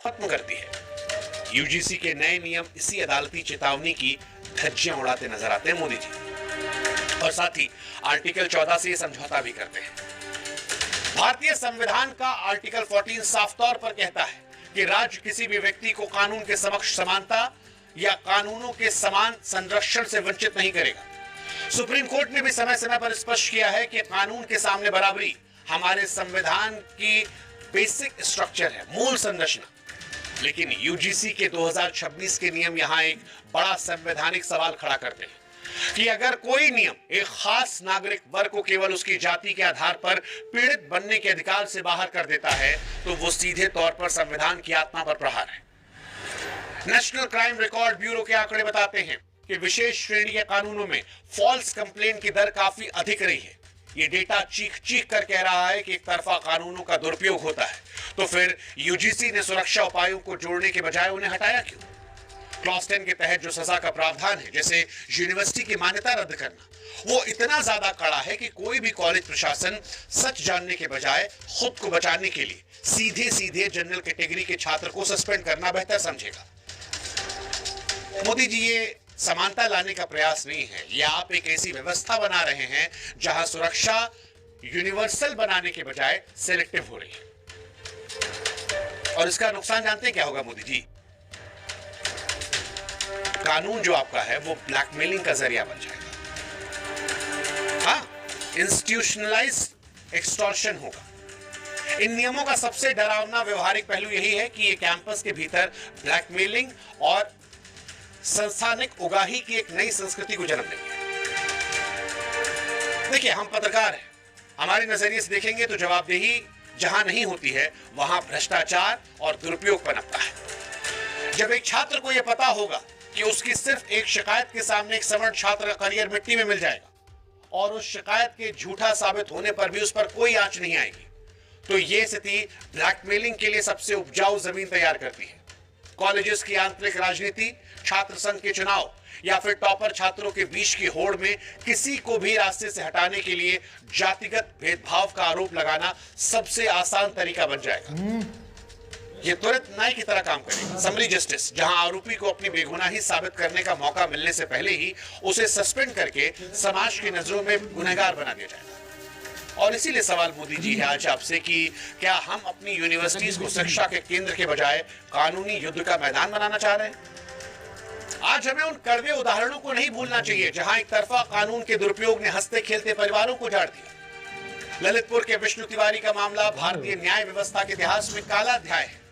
खत्म कर दी है। यूजीसी के नए नियम इसी अदालती चेतावनी की धज्जियां उड़ाते नजर आते हैं मोदी जी, और साथ ही आर्टिकल 14 से ये समझौता भी करते हैं। भारतीय संविधान का आर्टिकल 14 साफ तौर पर कहता है कि राज्य किसी भी व्यक्ति को कानून के समक्ष समानता या कानूनों के समान संरक्षण से वंचित नहीं करेगा। सुप्रीम कोर्ट ने भी समय समय पर स्पष्ट किया है कि कानून के सामने बराबरी हमारे संविधान की बेसिक स्ट्रक्चर है, मूल संरचना। लेकिन यूजीसी के 2026 के नियम यहां एक बड़ा संवैधानिक सवाल खड़ा करते हैं कि अगर कोई नियम एक खास नागरिक वर्ग को केवल उसकी जाति के आधार पर पीड़ित बनने के अधिकार से बाहर कर देता है तो वो सीधे तौर पर संविधान की आत्मा पर प्रहार है। नेशनल क्राइम रिकॉर्ड ब्यूरो के आंकड़े बताते हैं कि विशेष श्रेणी के कानूनों में फॉल्स कंप्लेन की दर काफी अधिक रही है। ये डेटा चीख चीख कर कह रहा है कि एक तरफा कानूनों का दुरुपयोग होता है। तो फिर यूजीसी ने सुरक्षा उपायों को जोड़ने के बजाय उन्हें हटाया क्यों? क्लॉज 10 के तहत जो सजा का प्रावधान है, जैसे यूनिवर्सिटी की मान्यता रद्द करना, वो इतना ज्यादा कड़ा है कि कोई भी कॉलेज प्रशासन सच जानने के बजाय खुद को बचाने के लिए सीधे सीधे जनरल कैटेगरी के छात्र को सस्पेंड करना बेहतर समझेगा। मोदी जी, ये समानता लाने का प्रयास नहीं है, या आप एक ऐसी व्यवस्था बना रहे हैं जहां सुरक्षा यूनिवर्सल बनाने के बजाय सिलेक्टिव हो रही है। और इसका नुकसान जानते हैं क्या होगा मोदी जी? कानून जो आपका है वो ब्लैकमेलिंग का जरिया बन जाएगा। हाँ, इंस्टीट्यूशनलाइज्ड एक्सटॉर्शन होगा। इन नियमों का सबसे डरावना व्यवहारिक पहलू यही है कि ये कैंपस के भीतर ब्लैकमेलिंग और संस्थानिक उगाही की एक नई संस्कृति को जन्म देंगे। देखिए, हम पत्रकार हैं, हमारे नजरिए से देखेंगे तो जवाबदेही जहां नहीं होती है वहां भ्रष्टाचार और दुरुपयोग पनपता है। जब एक छात्र को यह पता होगा कि उसकी सिर्फ एक शिकायत के सामने एक सवर्ण छात्र का करियर मिट्टी में मिल जाएगा और उस शिकायत के झूठा साबित होने पर भी उस पर कोई आंच नहीं आएगी, तो यह स्थिति ब्लैकमेलिंग के लिए सबसे उपजाऊ जमीन तैयार करती है। कॉलेजेस की आंतरिक राजनीति, छात्र संघ के चुनाव या फिर टॉपर छात्रों के बीच की होड़ में किसी को भी रास्ते से हटाने के लिए जातिगत भेदभाव का आरोप लगाना सबसे आसान तरीका बन जाएगा। यह तुरंत न्याय की तरह काम करेगा। समरी जस्टिस, जहां आरोपी को अपनी बेगुनाही साबित करने का मौका मिलने से पहले ही उसे सस्पेंड करके समाज की नजरों में गुनहगार बना दिया जाएगा। और इसीलिए सवाल मोदी जी है आज आपसे कि क्या हम अपनी यूनिवर्सिटीज को शिक्षा के केंद्र के बजाय कानूनी युद्ध का मैदान बनाना चाह रहे हैं? आज हमें उन कड़वे उदाहरणों को नहीं भूलना चाहिए जहां एक तरफा कानून के दुरुपयोग ने हंसते खेलते परिवारों को उजाड़ दिया। ललितपुर के विष्णु तिवारी का मामला भारतीय न्याय व्यवस्था के इतिहास में काला अध्याय है।